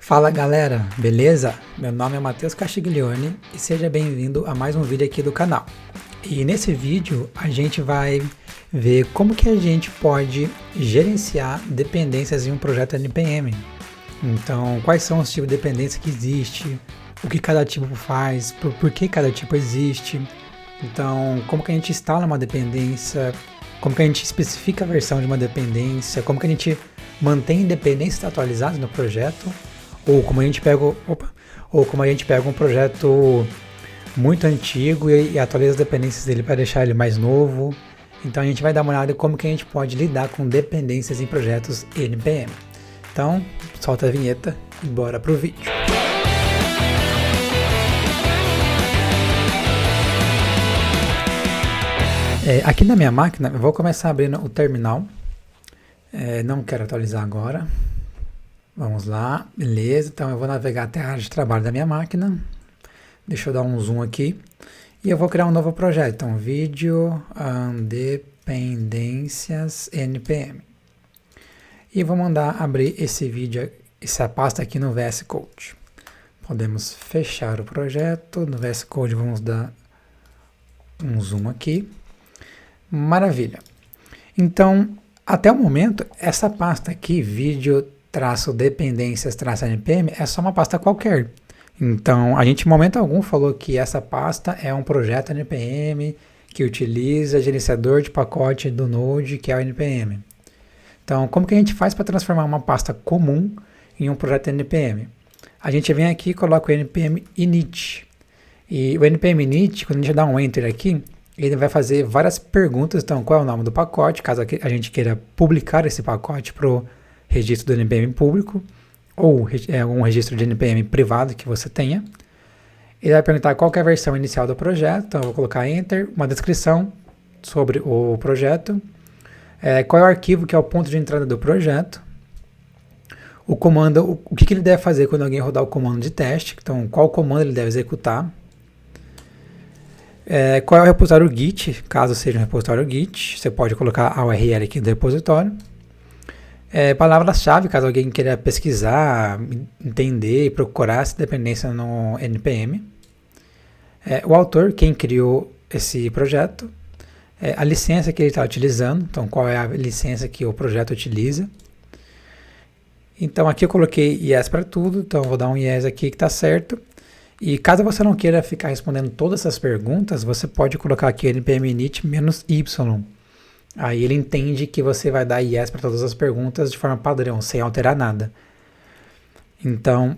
Fala galera, beleza? Meu nome é Matheus Castiglione e seja bem-vindo a mais um vídeo aqui do canal. E nesse vídeo a gente vai ver como que a gente pode gerenciar dependências em um projeto NPM. Então, quais são os tipos de dependência que existe, o que cada tipo faz, por que cada tipo existe. Então, como que a gente instala uma dependência, como que a gente especifica a versão de uma dependência, como que a gente mantém dependências atualizadas no projeto, ou como a gente pega um projeto muito antigo e atualiza as dependências dele para deixar ele mais novo. Então a gente vai dar uma olhada em como que a gente pode lidar com dependências em projetos NPM. Então, solta a vinheta e bora pro vídeo. Aqui na minha máquina, eu vou começar abrindo o terminal. Não quero atualizar agora. Vamos lá, beleza. Então eu vou navegar até a área de trabalho da minha máquina. Deixa eu dar um zoom aqui. E eu vou criar um novo projeto. Então, vídeo dependências NPM. E vou mandar abrir esse vídeo, essa pasta aqui no VS Code. Podemos fechar o projeto. No VS Code vamos dar um zoom aqui. Maravilha. Então, até o momento, essa pasta aqui, vídeo dependências-npm, é só uma pasta qualquer. Então, a gente em momento algum falou que essa pasta é um projeto npm que utiliza gerenciador de pacote do Node, que é o npm. Então, como que a gente faz para transformar uma pasta comum em um projeto npm? A gente vem aqui e coloca o npm init. E o npm init, quando a gente dá um enter aqui, ele vai fazer várias perguntas. Então, qual é o nome do pacote, caso a gente queira publicar esse pacote para o registro do NPM público, ou um registro de NPM privado que você tenha. Ele vai perguntar qual que é a versão inicial do projeto, então eu vou colocar Enter, uma descrição sobre o projeto, qual é o arquivo que é o ponto de entrada do projeto, o comando, o que ele deve fazer quando alguém rodar o comando de teste, então qual comando ele deve executar, qual é o repositório Git, caso seja um repositório Git, você pode colocar a URL aqui do repositório. Palavras-chave, caso alguém queira pesquisar, entender e procurar essa dependência no NPM. O autor, quem criou esse projeto. A licença que ele está utilizando, então qual é a licença que o projeto utiliza. Então aqui eu coloquei yes para tudo, então eu vou dar um yes aqui que está certo. E caso você não queira ficar respondendo todas essas perguntas, você pode colocar aqui npm init -y. Aí ele entende que você vai dar yes para todas as perguntas de forma padrão, sem alterar nada. Então,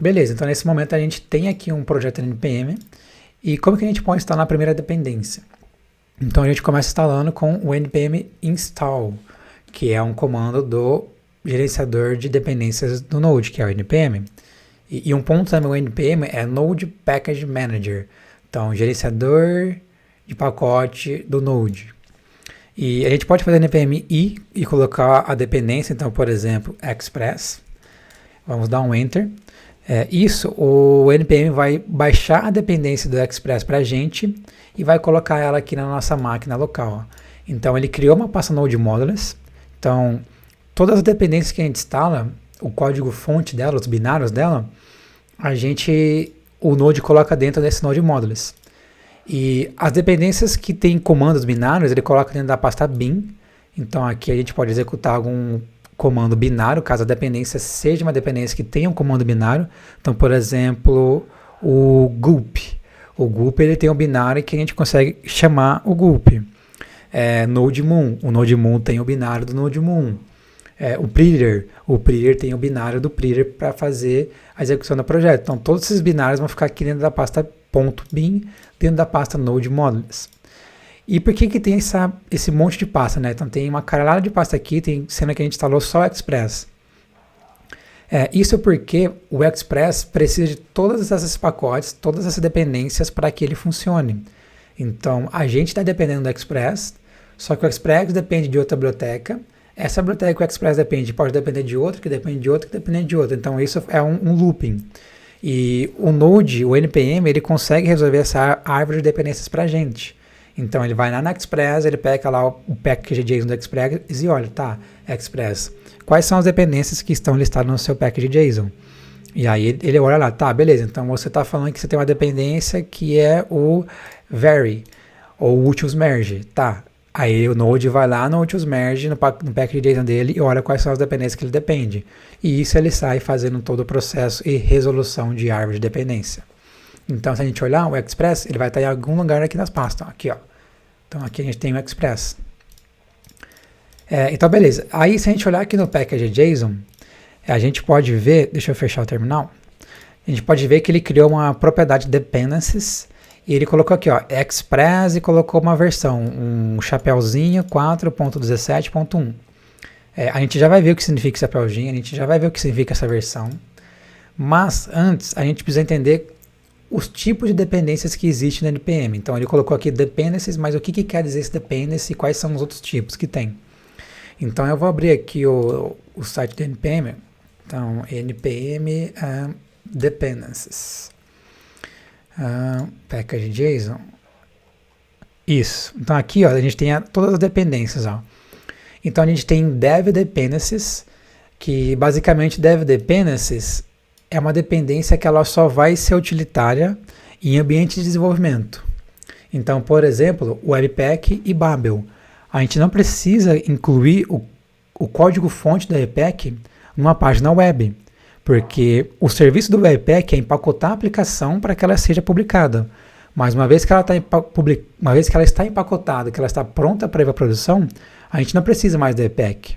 beleza. Então, nesse momento, a gente tem aqui um projeto NPM. E como que a gente pode instalar a primeira dependência? Então, a gente começa instalando com o npm install, que é um comando do gerenciador de dependências do Node, que é o npm. E um ponto também, o npm é Node Package Manager. Então, gerenciador de pacote do Node. E a gente pode fazer npm i e colocar a dependência, então, por exemplo, express. Vamos dar um enter. O npm vai baixar a dependência do express para a gente e vai colocar ela aqui na nossa máquina local. Então, ele criou uma pasta Node Modules. Então, todas as dependências que a gente instala, o código fonte dela, os binários dela, o Node coloca dentro desse Node Modules. E as dependências que tem comandos binários, ele coloca dentro da pasta bin. Então aqui a gente pode executar algum comando binário, caso a dependência seja uma dependência que tenha um comando binário. Então, por exemplo, o gulp. O gulp ele tem um binário que a gente consegue chamar o gulp. NodeMoon. O NodeMoon tem o binário do NodeMoon. O Preader tem o binário do Preader para fazer a execução do projeto. Então, todos esses binários vão ficar aqui dentro da pasta .bin, dentro da pasta Node Modules. E por que tem esse monte de pasta, né? Então, tem uma caralhada de pasta aqui, sendo que a gente instalou só o Express. Isso porque o Express precisa de todos esses pacotes, todas essas dependências para que ele funcione. Então, a gente está dependendo do Express, só que o Express depende de outra biblioteca. Essa biblioteca que o Express pode depender de outra, que depende de outra, que depende de outra. Então, isso é um looping. E o Node, o NPM, ele consegue resolver essa árvore de dependências para a gente. Então, ele vai lá na Express, ele pega lá o package.json do Express e olha, tá, Express, quais são as dependências que estão listadas no seu package.json? E aí ele olha lá, tá, beleza, então você está falando que você tem uma dependência que é o vary, ou o utils merge, tá. Aí o Node vai lá no utils merge, no package.json dele, e olha quais são as dependências que ele depende. E isso ele sai fazendo todo o processo e resolução de árvore de dependência. Então se a gente olhar o Express, ele vai estar em algum lugar aqui nas pastas, aqui ó. Então aqui a gente tem o Express. Então beleza, aí se a gente olhar aqui no package.json, a gente pode ver, deixa eu fechar o terminal, a gente pode ver que ele criou uma propriedade dependencies, e ele colocou aqui, ó, Express, e colocou uma versão, um chapeuzinho 4.17.1. A gente já vai ver o que significa esse chapeuzinho, a gente já vai ver o que significa essa versão, mas antes a gente precisa entender os tipos de dependências que existem no NPM. Então ele colocou aqui dependencies, mas o que quer dizer esse dependency e quais são os outros tipos que tem. Então eu vou abrir aqui o site do NPM. Então, npm dependencies, package.json. Isso. Então aqui ó, a gente tem todas as dependências. Ó. Então a gente tem dev dependencies, que basicamente dev dependencies é uma dependência que ela só vai ser utilitária em ambiente de desenvolvimento. Então, por exemplo, Webpack e Babel. A gente não precisa incluir o código-fonte do Webpack numa página web, porque o serviço do Webpack é empacotar a aplicação para que ela seja publicada. Mas uma vez que ela está empacotada, que ela está pronta para ir para a produção, a gente não precisa mais do Webpack.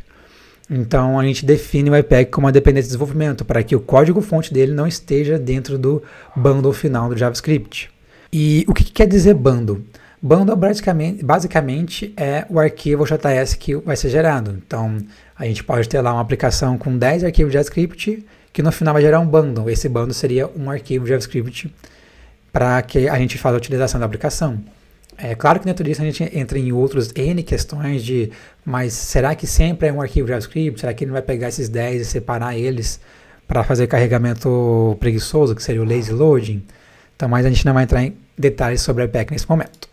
Então a gente define o Webpack como uma dependência de desenvolvimento, para que o código-fonte dele não esteja dentro do bundle final do JavaScript. E o que quer dizer bundle? Bundle basicamente é o arquivo JS que vai ser gerado. Então a gente pode ter lá uma aplicação com 10 arquivos de JavaScript que no final vai gerar um bundle. Esse bundle seria um arquivo de JavaScript para que a gente faça a utilização da aplicação. É claro que dentro disso a gente entra em outros N questões de, mas será que sempre é um arquivo JavaScript? Será que ele não vai pegar esses 10 e separar eles para fazer carregamento preguiçoso, que seria o lazy loading? Então, mas a gente não vai entrar em detalhes sobre a Webpack nesse momento.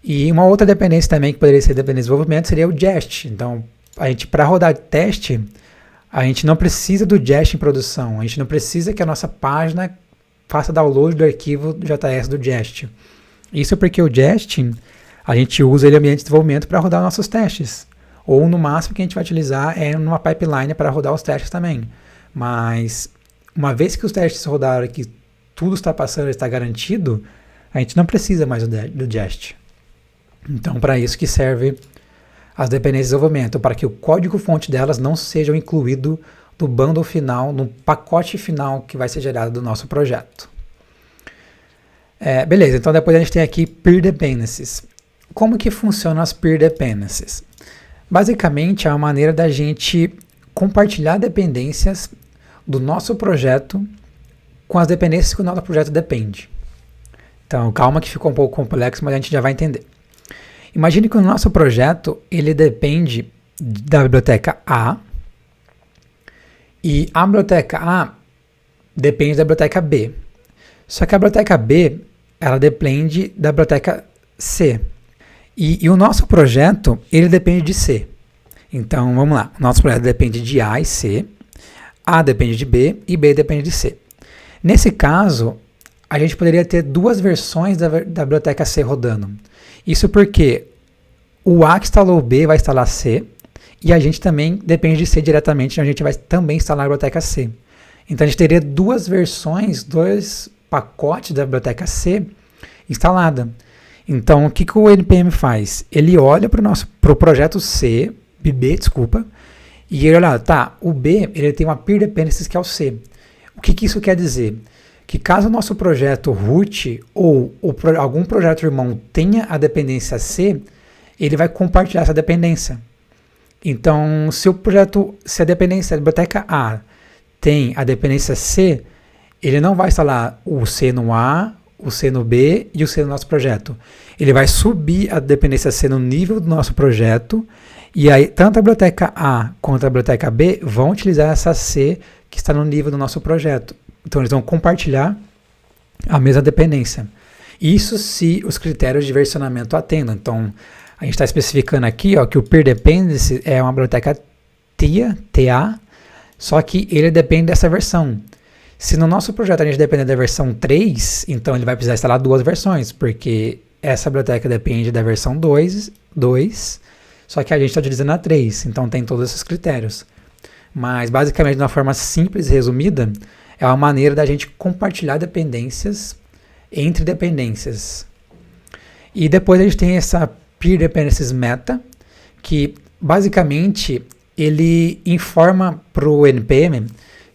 E uma outra dependência também que poderia ser dependência de desenvolvimento seria o Jest. Então, a gente, para rodar teste, a gente não precisa do Jest em produção. A gente não precisa que a nossa página faça download do arquivo do JS do Jest. Isso porque o Jest, a gente usa ele em ambiente de desenvolvimento para rodar nossos testes. Ou no máximo que a gente vai utilizar é numa pipeline para rodar os testes também. Mas uma vez que os testes rodaram e que tudo está passando, está garantido, a gente não precisa mais do Jest. Então, para isso que serve as dependências de desenvolvimento, para que o código-fonte delas não seja incluído no bundle final, no pacote final que vai ser gerado do nosso projeto. Beleza, então depois a gente tem aqui peer dependencies. Como que funcionam as peer dependencies? Basicamente, é uma maneira da gente compartilhar dependências do nosso projeto com as dependências que o nosso projeto depende. Então, calma que ficou um pouco complexo, mas a gente já vai entender. Imagine que o nosso projeto ele depende da biblioteca A e a biblioteca A depende da biblioteca B. Só que a biblioteca B ela depende da biblioteca C. E o nosso projeto ele depende de C. Então vamos lá, o nosso projeto depende de A e C, A depende de B e B depende de C. Nesse caso, a gente poderia ter duas versões da biblioteca C rodando. Isso porque o A que instalou o B vai instalar C, e a gente também depende de C diretamente, então a gente vai também instalar a biblioteca C. Então a gente teria duas versões, dois pacotes da biblioteca C instalada. Então o que o NPM faz? Ele olha para o projeto C, B, desculpa, e ele olha, tá, o B ele tem uma peer dependency que é o C. O que isso quer dizer? Que caso o nosso projeto root ou algum projeto irmão tenha a dependência C, ele vai compartilhar essa dependência. Então, se a dependência da biblioteca A tem a dependência C, ele não vai instalar o C no A, o C no B e o C no nosso projeto. Ele vai subir a dependência C no nível do nosso projeto, e aí tanto a biblioteca A quanto a biblioteca B vão utilizar essa C que está no nível do nosso projeto. Então eles vão compartilhar a mesma dependência. Isso se os critérios de versionamento atendam. Então a gente está especificando aqui ó, que o peer dependency é uma biblioteca TA, só que ele depende dessa versão. Se no nosso projeto a gente depender da versão 3, então ele vai precisar instalar 2 versões, porque essa biblioteca depende da versão 2, só que a gente está utilizando a 3, então tem todos esses critérios. Mas basicamente, de uma forma simples e resumida, é uma maneira da gente compartilhar dependências entre dependências. E depois a gente tem essa Peer Dependencies Meta, que basicamente ele informa para o NPM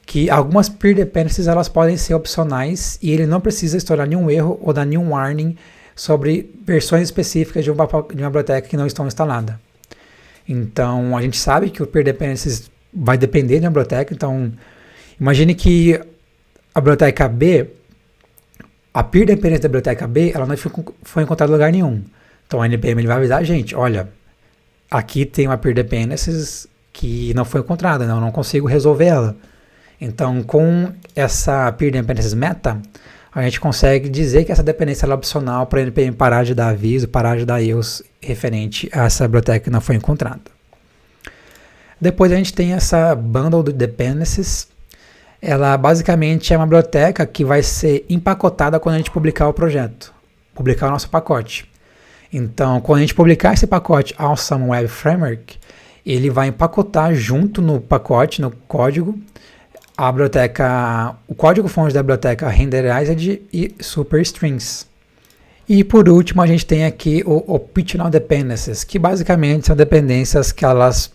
que algumas Peer Dependencies elas podem ser opcionais e ele não precisa estourar nenhum erro ou dar nenhum warning sobre versões específicas de uma biblioteca que não estão instaladas. Então a gente sabe que o Peer Dependencies vai depender da biblioteca, então imagine que a biblioteca B, a Peer Dependency da biblioteca B, ela não foi encontrada em lugar nenhum. Então o NPM ele vai avisar a gente, olha, aqui tem uma Peer Dependencies que não foi encontrada, não consigo resolver ela. Então com essa Peer Dependencies Meta, a gente consegue dizer que essa dependência é opcional para o NPM parar de dar aviso, parar de dar erros referente a essa biblioteca que não foi encontrada. Depois a gente tem essa Bundle Dependencies. Ela basicamente é uma biblioteca que vai ser empacotada quando a gente publicar o projeto, publicar o nosso pacote. Então, quando a gente publicar esse pacote Awesome Web Framework, ele vai empacotar junto no pacote, no código, a biblioteca, o código-fonte da biblioteca Renderized e Superstrings. E por último, a gente tem aqui o Optional Dependencies, que basicamente são dependências que elas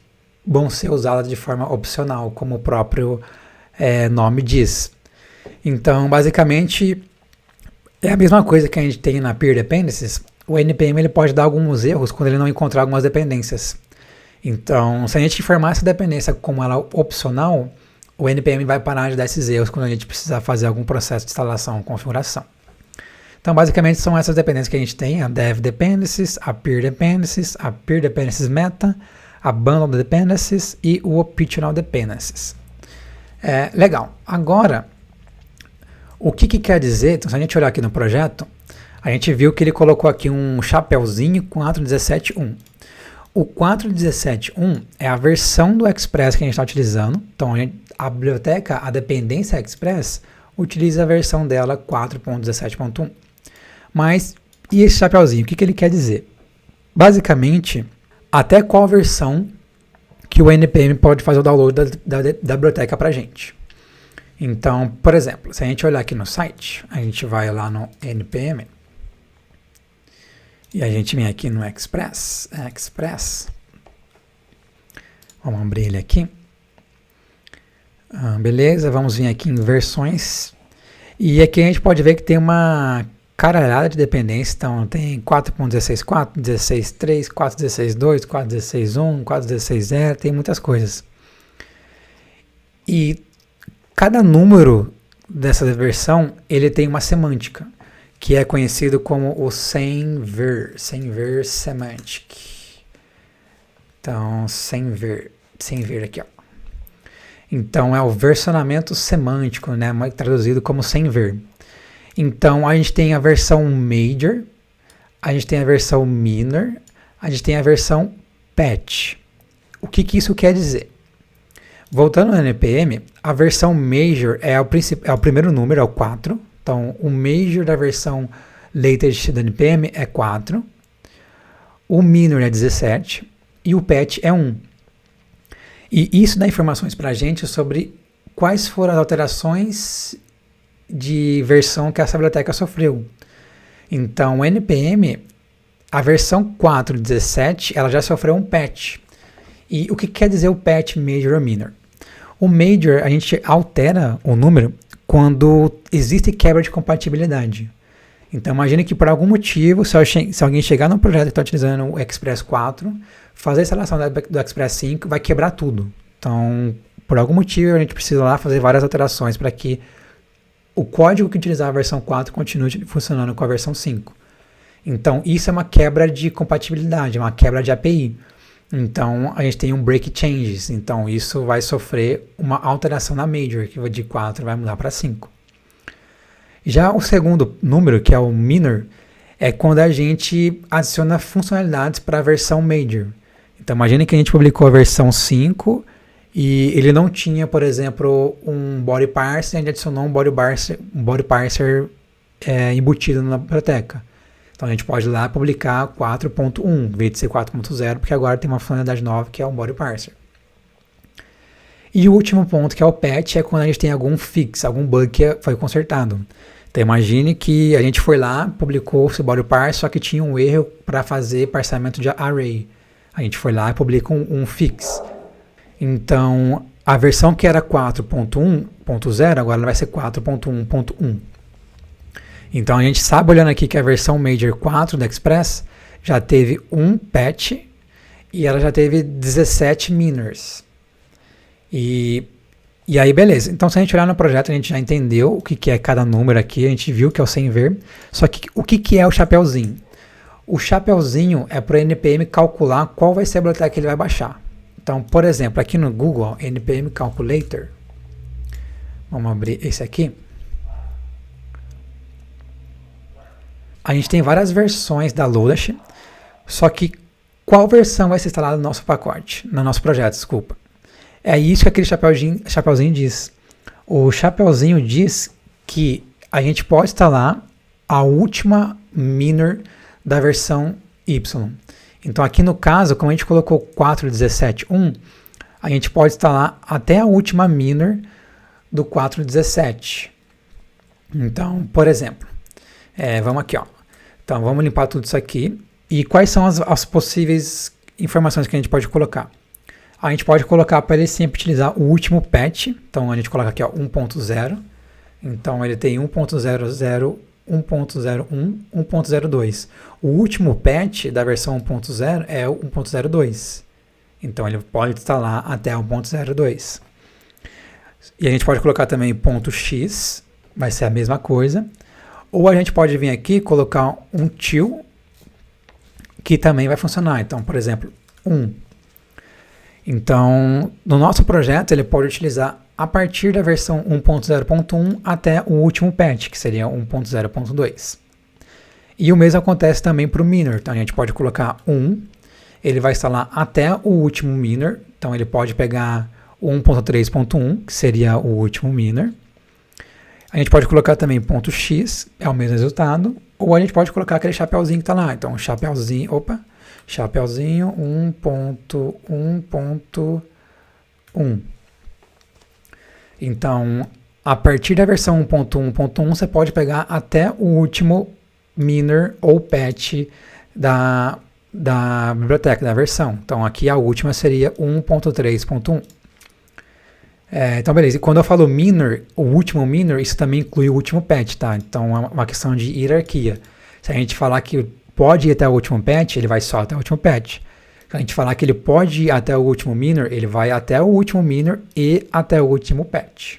vão ser usadas de forma opcional, como o próprio nome diz. Então, basicamente, é a mesma coisa que a gente tem na Peer Dependencies. O NPM ele pode dar alguns erros quando ele não encontrar algumas dependências. Então, se a gente informar essa dependência como ela é opcional, o NPM vai parar de dar esses erros quando a gente precisar fazer algum processo de instalação ou configuração. Então, basicamente, são essas dependências que a gente tem, a Dev Dependencies, a Peer Dependencies Meta, a Bundle Dependencies e o Optional Dependencies. Legal. Agora, o que quer dizer? Então, se a gente olhar aqui no projeto, a gente viu que ele colocou aqui um chapeuzinho 4.17.1. O 4.17.1 é a versão do Express que a gente está utilizando. Então, a biblioteca, a dependência Express, utiliza a versão dela 4.17.1. Mas, e esse chapeuzinho, o que ele quer dizer? Basicamente, até qual versão que o NPM pode fazer o download da biblioteca para a gente. Então, por exemplo, se a gente olhar aqui no site, a gente vai lá no NPM, e a gente vem aqui no Express, vamos abrir ele aqui, beleza, vamos vir aqui em versões, e aqui a gente pode ver que tem uma caralhada de dependências, então tem 4.16.4, 16.3, 4.16.2, 4.16.1, 4.16.0, tem muitas coisas. E cada número dessa versão, ele tem uma semântica, que é conhecido como o sem-ver semantic. Então, sem-ver aqui, ó. Então, é o versionamento semântico, né, traduzido como sem-ver. Então, a gente tem a versão Major, a gente tem a versão Minor, a gente tem a versão Patch. O que isso quer dizer? Voltando no NPM, a versão Major é o primeiro número, é o 4. Então, o Major da versão Latest do NPM é 4. O Minor é 17. E o Patch é 1. E isso dá informações para a gente sobre quais foram as alterações de versão que essa biblioteca sofreu. Então, o NPM, a versão 4.17, ela já sofreu um patch. E o que quer dizer o patch Major ou Minor? O Major, a gente altera o número quando existe quebra de compatibilidade. Então, imagine que por algum motivo, se alguém chegar num projeto que está utilizando o Express 4, fazer a instalação do Express 5, vai quebrar tudo. Então, por algum motivo, a gente precisa lá fazer várias alterações para que o código que utilizar a versão 4 continue funcionando com a versão 5. Então, isso é uma quebra de compatibilidade, uma quebra de API. Então, a gente tem um break changes. Então, isso vai sofrer uma alteração na major, que de 4 vai mudar para 5. Já o segundo número, que é o minor, é quando a gente adiciona funcionalidades para a versão major. Então, imagine que a gente publicou a versão 5 e ele não tinha, por exemplo, um body parser, a gente adicionou um body parser embutido na biblioteca. Então a gente pode ir lá publicar 4.1, em vez de ser 4.0, porque agora tem uma funcionalidade nova que é o body parser. E o último ponto, que é o patch, é quando a gente tem algum fix, algum bug que foi consertado. Então imagine que a gente foi lá, publicou esse body parser, só que tinha um erro para fazer parseamento de array. A gente foi lá e publica um fix. Então a versão que era 4.1.0, agora ela vai ser 4.1.1. Então a gente sabe, olhando aqui, que a versão Major 4 da Express já teve um patch e ela já teve 17 minors. E aí, beleza. Então, se a gente olhar no projeto, a gente já entendeu o que é cada número aqui, a gente viu que é o sem ver. Só que o que é o chapeuzinho? O chapeuzinho é para o NPM calcular qual vai ser a biblioteca que ele vai baixar. Então, por exemplo, aqui no Google, NPM Calculator, vamos abrir esse aqui. A gente tem várias versões da Lodash, só que qual versão vai ser instalada no nosso pacote, no nosso projeto, desculpa. É isso que aquele chapeuzinho diz. O chapeuzinho diz que a gente pode instalar a última minor da versão Y. Então aqui no caso, como a gente colocou 4.17.1, a gente pode instalar até a última minor do 4.17. Então, por exemplo, vamos aqui, ó. Então vamos limpar tudo isso aqui. E quais são as possíveis informações que a gente pode colocar? A gente pode colocar para ele sempre utilizar o último patch. Então a gente coloca aqui, ó, 1.0. Então ele tem 1.00, 1.01, 1.02. O último patch da versão 1.0 é o 1.02. Então ele pode instalar até 1.02. E a gente pode colocar também .x, vai ser a mesma coisa. Ou a gente pode vir aqui e colocar um till, que também vai funcionar. Então, por exemplo, 1. Então, no nosso projeto, ele pode utilizar a partir da versão 1.0.1 até o último patch, que seria 1.0.2. E o mesmo acontece também para o minor. Então, a gente pode colocar 1, ele vai instalar até o último minor. Então, ele pode pegar o 1.3.1, que seria o último minor. A gente pode colocar também .x, é o mesmo resultado. Ou a gente pode colocar aquele chapeuzinho que está lá. Então, chapeuzinho 1.1.1. Então, a partir da versão 1.1.1, você pode pegar até o último minor ou patch da biblioteca, da versão. Então, aqui a última seria 1.3.1. Então, beleza. E quando eu falo minor, o último minor, isso também inclui o último patch, tá? Então, é uma questão de hierarquia. Se a gente falar que pode ir até o último patch, ele vai só até o último patch. Se a gente falar que ele pode ir até o último minor, ele vai até o último minor e até o último patch.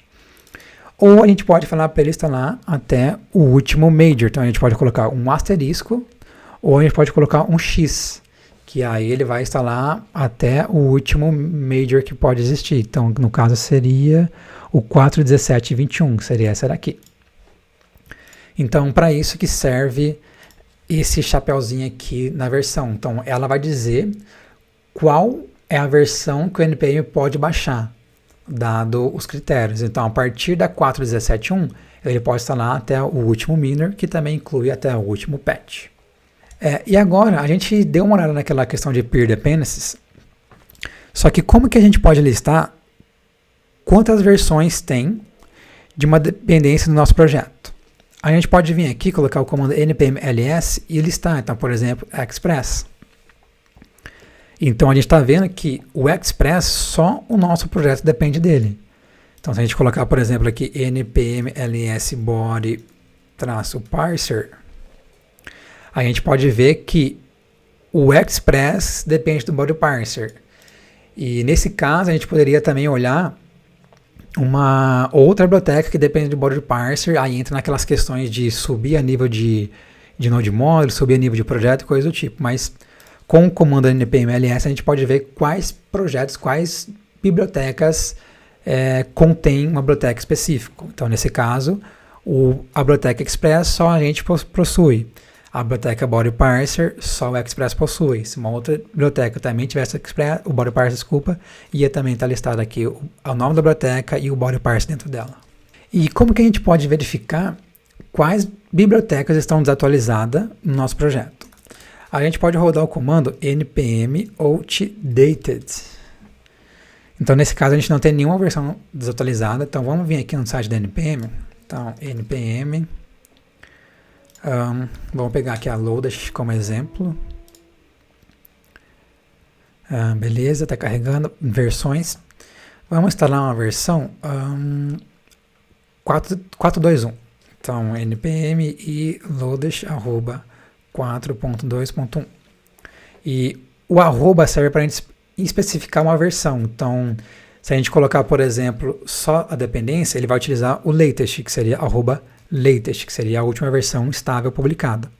Ou a gente pode falar para ele instalar até o último major. Então a gente pode colocar um asterisco, ou a gente pode colocar um X, que aí ele vai instalar até o último major que pode existir. Então no caso seria o 4.17.21, que seria essa daqui. Então para isso que serve esse chapeuzinho aqui na versão. Então ela vai dizer qual é a versão que o NPM pode baixar, dado os critérios. Então a partir da 4.17.1 ele pode instalar até o último minor, que também inclui até o último patch. E agora a gente deu uma olhada naquela questão de peer dependencies, só que como que a gente pode listar quantas versões tem de uma dependência no nosso projeto? A gente pode vir aqui, colocar o comando npm ls e listar. Então, por exemplo, Express. Então, a gente está vendo que o Express, só o nosso projeto depende dele. Então, se a gente colocar, por exemplo, aqui npm ls body-parser, a gente pode ver que o Express depende do body parser. E nesse caso, a gente poderia também olhar uma outra biblioteca que depende do body parser, aí entra naquelas questões de subir a nível de node module, subir a nível de projeto e coisa do tipo. Mas com o comando npm ls a gente pode ver quais projetos, quais bibliotecas contém uma biblioteca específica. Então nesse caso, a biblioteca Express só a gente possui. a biblioteca Body Parser só o Express possui. Se uma outra biblioteca também tivesse o Body Parser, desculpa, ia também estar listado aqui o nome da biblioteca e o Body Parser dentro dela. E como que a gente pode verificar quais bibliotecas estão desatualizadas no nosso projeto? A gente pode rodar o comando npm outdated. Então, nesse caso, a gente não tem nenhuma versão desatualizada. Então, vamos vir aqui no site da npm. Então, npm... vamos pegar aqui a Lodash como exemplo. Beleza, está carregando versões. Vamos instalar uma versão 4.2.1. Então, npm e Lodash arroba 4.2.1. E o arroba serve para a gente especificar uma versão. Então, se a gente colocar, por exemplo, só a dependência, ele vai utilizar o latest, que seria arroba latest, que seria a última versão estável publicada.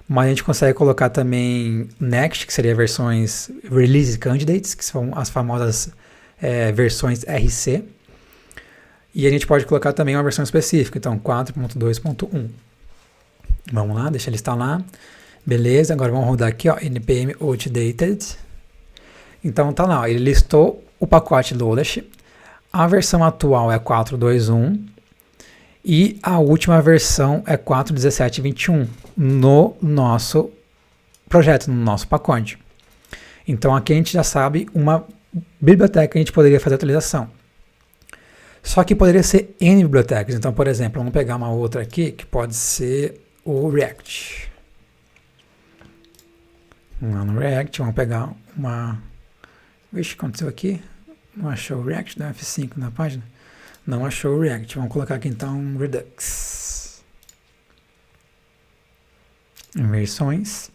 Mas a gente consegue colocar também next, que seria versões release candidates, que são as famosas versões RC. E a gente pode colocar também uma versão específica, então 4.2.1. Vamos lá, deixa ele instalar. Beleza, agora vamos rodar aqui, ó, npm outdated. Então tá lá, ó, ele listou o pacote Lodash. A versão atual é 4.2.1. E a última versão é 4.17.21 no nosso projeto, no nosso pacote. Então aqui a gente já sabe uma biblioteca que a gente poderia fazer atualização. Só que poderia ser N bibliotecas. Então, por exemplo, vamos pegar uma outra aqui que pode ser o React. Vamos lá no React, vamos pegar uma... Vixe, o que aconteceu aqui? Não achou o React, dá F5 na página. Não achou o React. Vamos colocar aqui então Redux. Em versões.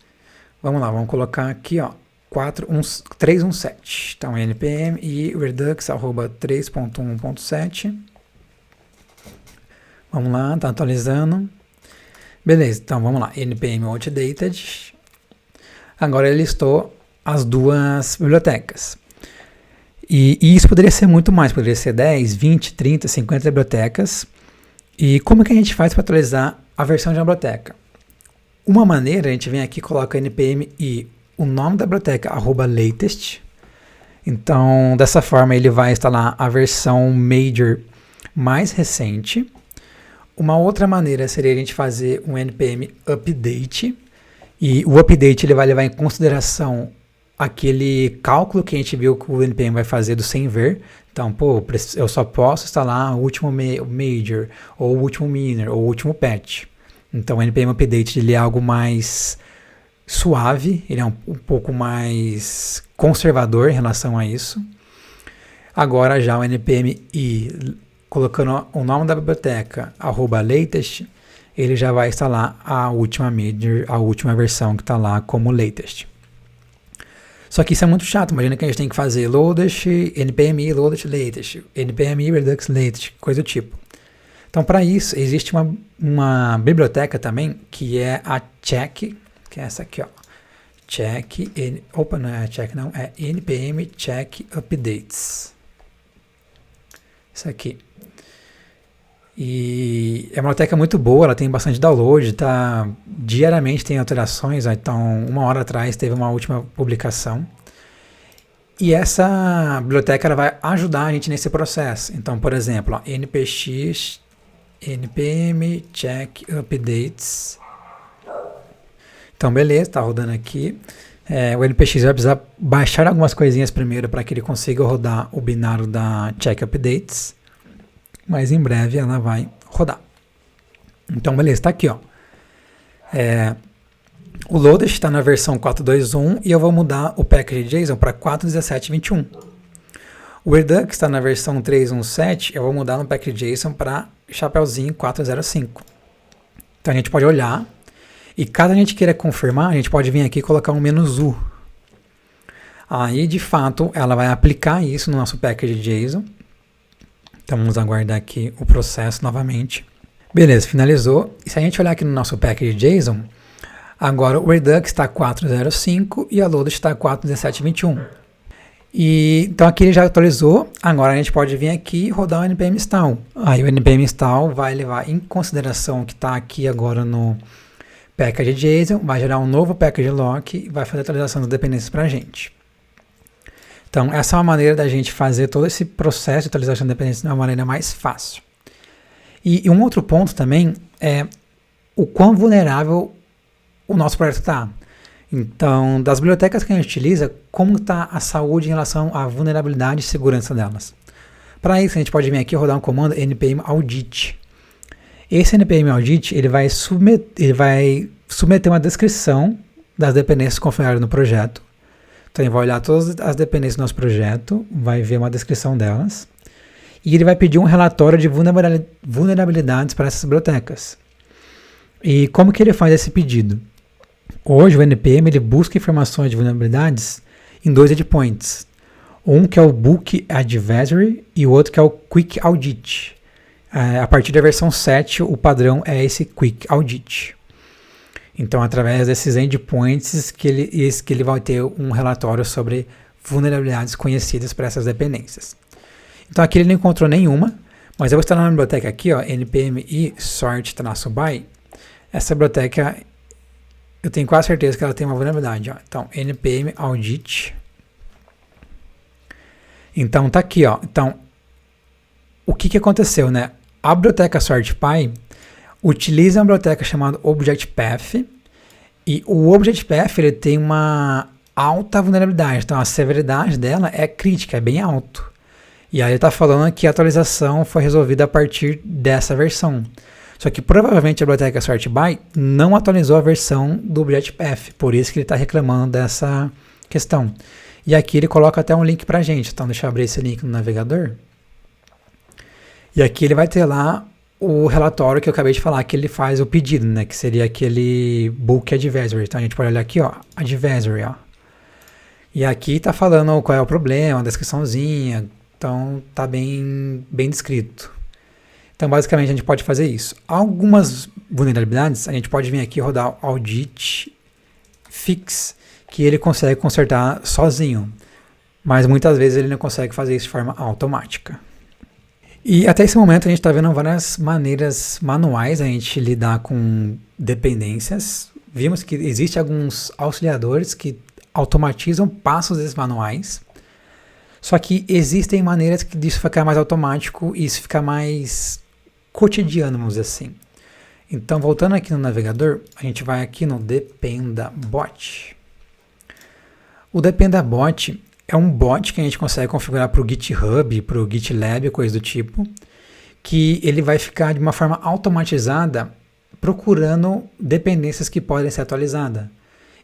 Vamos lá, vamos colocar aqui, ó, 3.1.7. Então, npm e Redux arroba 3.1.7. Vamos lá, tá atualizando. Beleza, então vamos lá. npm outdated. Agora ele listou as duas bibliotecas. E isso poderia ser muito mais, poderia ser 10, 20, 30, 50 bibliotecas. E como que a gente faz para atualizar a versão de uma biblioteca? Uma maneira, a gente vem aqui e coloca npm e o nome da biblioteca, arroba latest. Então, dessa forma, ele vai instalar a versão major mais recente. Uma outra maneira seria a gente fazer um npm update. E o update ele vai levar em consideração aquele cálculo que a gente viu que o npm vai fazer do sem ver. Então, pô, eu só posso instalar o último major, ou o último minor, ou o último patch. Então, o npm update ele é algo mais suave, ele é um pouco mais conservador em relação a isso. Agora já o npm i, colocando o nome da biblioteca, arroba latest, ele já vai instalar a última major, a última versão que está lá como latest. Só que isso é muito chato, imagina que a gente tem que fazer Lodash, npm Lodash latest, npm Redux latest, coisa do tipo. Então, para isso, existe uma biblioteca também, que é a check, que é essa aqui, ó. Opa, não é check não, é npm check updates. Isso aqui. E é uma biblioteca muito boa, ela tem bastante download, tá? Diariamente tem alterações, então uma hora atrás teve uma última publicação. E essa biblioteca ela vai ajudar a gente nesse processo. Então, por exemplo, ó, npx npm check updates. Então, beleza, tá rodando aqui. O npx vai precisar baixar algumas coisinhas primeiro para que ele consiga rodar o binário da check updates. Mas em breve ela vai rodar. Então, beleza, está aqui, ó. O Lodash está na versão 4.2.1 e eu vou mudar o package JSON para 4.17.21. O Redux está na versão 3.1.7, eu vou mudar no package JSON para chapeuzinho 4.0.5. Então a gente pode olhar e caso a gente queira confirmar, a gente pode vir aqui e colocar um "-u". Aí, de fato, ela vai aplicar isso no nosso package JSON. Então vamos aguardar aqui o processo novamente. Beleza, finalizou. E se a gente olhar aqui no nosso package JSON, agora o Redux está 4.0.5 e a Lodash está 4.17.21. E então aqui ele já atualizou. Agora a gente pode vir aqui e rodar o npm install. Aí o npm install vai levar em consideração o que está aqui agora no package JSON, vai gerar um novo package lock e vai fazer a atualização das dependências para a gente. Então, essa é uma maneira da gente fazer todo esse processo de atualização de dependências de uma maneira mais fácil. E um outro ponto também é o quão vulnerável o nosso projeto está. Então, das bibliotecas que a gente utiliza, como está a saúde em relação à vulnerabilidade e segurança delas. Para isso, a gente pode vir aqui e rodar um comando npm audit. Esse npm audit ele vai submeter uma descrição das dependências configuradas no projeto. Então, ele vai olhar todas as dependências do nosso projeto, vai ver uma descrição delas, e ele vai pedir um relatório de vulnerabilidades para essas bibliotecas. E como que ele faz esse pedido? Hoje o NPM ele busca informações de vulnerabilidades em 2 endpoints. Um que é o Book Advisory e o outro que é o Quick Audit. A partir da versão 7, o padrão é esse Quick Audit. Então, através desses endpoints que ele vai ter um relatório sobre vulnerabilidades conhecidas para essas dependências. Então, aqui ele não encontrou nenhuma, mas eu vou instalar na biblioteca aqui, ó, npm e sort-by. Essa biblioteca, eu tenho quase certeza que ela tem uma vulnerabilidade. Ó. Então, npm audit. Então, tá aqui. Ó. Então, o que aconteceu, né? A biblioteca sort-by utiliza uma biblioteca chamada ObjectPath, e o ObjectPath ele tem uma alta vulnerabilidade, então a severidade dela é crítica, é bem alto. E aí ele está falando que a atualização foi resolvida a partir dessa versão. Só que provavelmente a biblioteca sort-by não atualizou a versão do ObjectPath, por isso que ele está reclamando dessa questão. E aqui ele coloca até um link para a gente, então deixa eu abrir esse link no navegador. E aqui ele vai ter lá o relatório que eu acabei de falar, que ele faz o pedido, né, que seria aquele Book Advisory. Então a gente pode olhar aqui, ó, Advisory, ó. E aqui tá falando qual é o problema, a descriçãozinha, então tá bem descrito. Então basicamente a gente pode fazer isso. Algumas vulnerabilidades, a gente pode vir aqui e rodar o Audit Fix, que ele consegue consertar sozinho, mas muitas vezes ele não consegue fazer isso de forma automática. E até esse momento a gente está vendo várias maneiras manuais a gente lidar com dependências. Vimos que existem alguns auxiliadores que automatizam passos desses manuais. Só que existem maneiras que disso ficar mais automático e isso ficar mais cotidiano, vamos dizer assim. Então, voltando aqui no navegador, a gente vai aqui no Dependabot. O Dependabot é um bot que a gente consegue configurar para o GitHub, para o GitLab, coisa do tipo, que ele vai ficar de uma forma automatizada procurando dependências que podem ser atualizadas.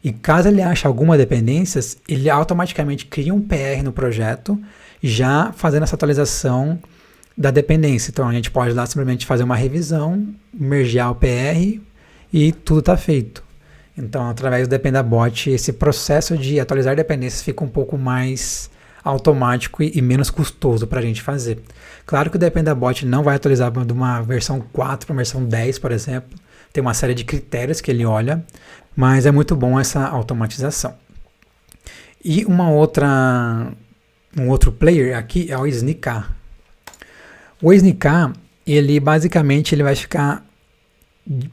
E caso ele ache alguma dependência, ele automaticamente cria um PR no projeto, já fazendo essa atualização da dependência. Então a gente pode lá simplesmente fazer uma revisão, mergear o PR e tudo está feito. Então, através do Dependabot, esse processo de atualizar dependências fica um pouco mais automático e menos custoso para a gente fazer. Claro que o Dependabot não vai atualizar de uma versão 4 para uma versão 10, por exemplo. Tem uma série de critérios que ele olha, mas é muito bom essa automatização. E um outro player aqui é o SNK. O SNK, ele basicamente vai ficar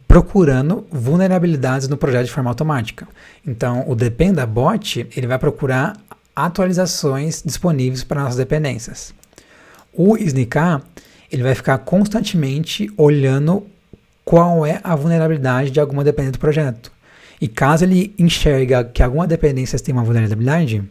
procurando vulnerabilidades no projeto de forma automática. Então, o Dependabot, ele vai procurar atualizações disponíveis para nossas dependências. O SNK, ele vai ficar constantemente olhando qual é a vulnerabilidade de alguma dependência do projeto. E caso ele enxerga que alguma dependência tem uma vulnerabilidade,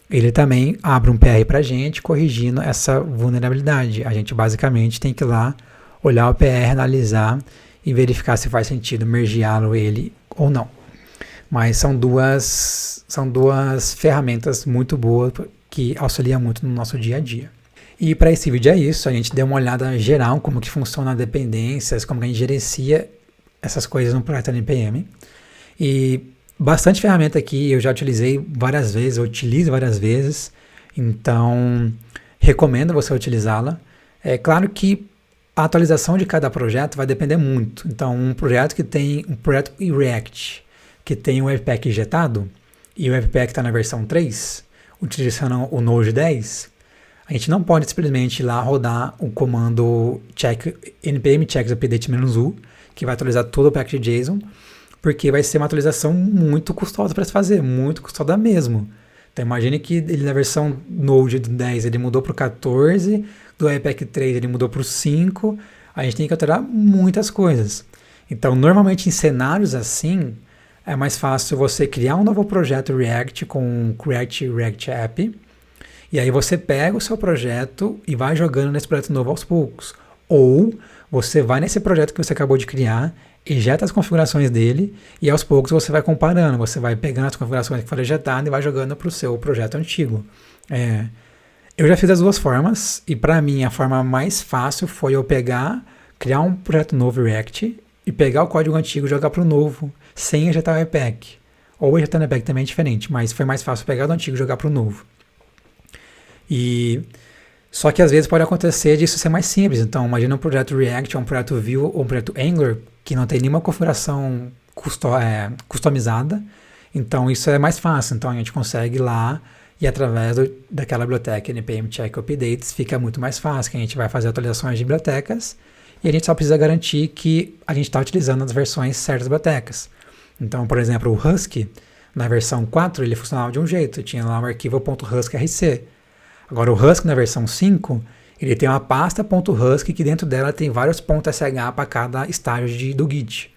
ele também abre um PR para a gente corrigindo essa vulnerabilidade. A gente basicamente tem que ir lá, olhar o PR, analisar e verificar se faz sentido mergeá-lo ele ou não. Mas são duas ferramentas muito boas que auxiliam muito no nosso dia a dia. E para esse vídeo é isso, a gente deu uma olhada geral como que funciona as dependências, como que a gente gerencia essas coisas no projeto NPM. E bastante ferramenta aqui, eu já utilizei várias vezes, eu utilizo várias vezes, então recomendo você utilizá-la. É claro que a atualização de cada projeto vai depender muito. Então, um projeto em React, que tem o Webpack injetado, e o Webpack está na versão 3, utilizando o Node 10, a gente não pode simplesmente ir lá rodar o comando npm checks update -u, que vai atualizar todo o package JSON, porque vai ser uma atualização muito custosa para se fazer, muito custosa mesmo. Então imagine que ele na versão Node do 10 ele mudou para o 14, do Webpack 3 ele mudou para o 5, a gente tem que alterar muitas coisas. Então normalmente em cenários assim, é mais fácil você criar um novo projeto React com Create React App, e aí você pega o seu projeto e vai jogando nesse projeto novo aos poucos. Ou você vai nesse projeto que você acabou de criar, injeta as configurações dele e aos poucos você vai comparando, você vai pegando as configurações que foram injetadas e vai jogando para o seu projeto antigo. Eu já fiz as duas formas e para mim a forma mais fácil foi eu criar um projeto novo React e pegar o código antigo e jogar para o novo, sem injetar o Webpack. Ou injetar o Webpack também é diferente, mas foi mais fácil pegar do antigo e jogar para o novo. Só que às vezes pode acontecer disso ser mais simples. Então, imagina um projeto React, ou um projeto Vue, ou um projeto Angular, que não tem nenhuma configuração customizada. Então, isso é mais fácil. Então, a gente consegue ir lá e através daquela biblioteca npm check updates fica muito mais fácil, que a gente vai fazer atualizações de bibliotecas e a gente só precisa garantir que a gente está utilizando as versões certas das bibliotecas. Então, por exemplo, o Husky, na versão 4, ele funcionava de um jeito. Tinha lá um arquivo .husky.rc. Agora o Husky na versão 5, ele tem uma pasta .husky que dentro dela tem vários .sh para cada estágio do Git.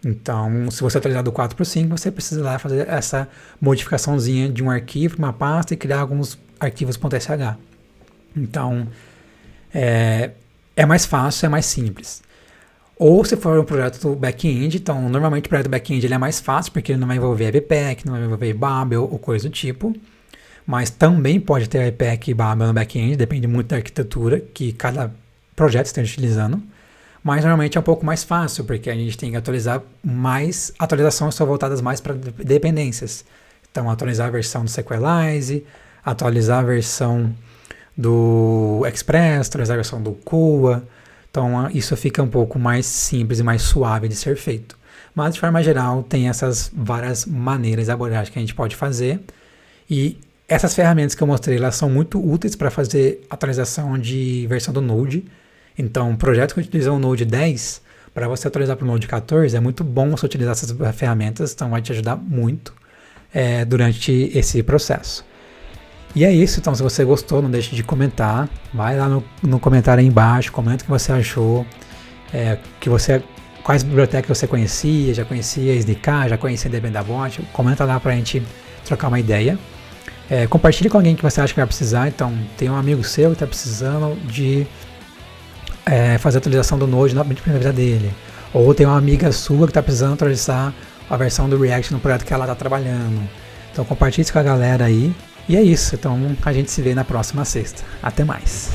Então, se você atualizar do 4 para o 5, você precisa lá fazer essa modificaçãozinha de um arquivo, uma pasta e criar alguns arquivos .sh. Então, é mais fácil, é mais simples. Ou se for um projeto do back-end, então normalmente o projeto do back-end ele é mais fácil porque ele não vai envolver Webpack, não vai envolver Babel ou coisa do tipo. Mas também pode ter Webpack e Babel no back-end, depende muito da arquitetura que cada projeto esteja utilizando. Mas normalmente é um pouco mais fácil, porque a gente tem que atualizar mais, atualizações são voltadas mais para dependências. Então atualizar a versão do Sequelize, atualizar a versão do Express, atualizar a versão do Koa. Então isso fica um pouco mais simples e mais suave de ser feito. Mas de forma geral tem essas várias maneiras de abordagem que a gente pode fazer. E essas ferramentas que eu mostrei, elas são muito úteis para fazer atualização de versão do Node. Então, projetos que utilizam o Node 10, para você atualizar para o Node 14, é muito bom você utilizar essas ferramentas, então vai te ajudar muito durante esse processo. E é isso, então se você gostou, não deixe de comentar, vai lá no comentário aí embaixo, comenta o que você achou, quais bibliotecas você conhecia, já conhecia SDK, já conhecia Dependabot, comenta lá para a gente trocar uma ideia. Compartilhe com alguém que você acha que vai precisar. Então tem um amigo seu que está precisando de fazer a atualização do Node na primeira vida dele, ou tem uma amiga sua que está precisando atualizar a versão do React no projeto que ela está trabalhando. Então compartilhe isso com a galera aí, e é isso. Então a gente se vê na próxima sexta. Até mais.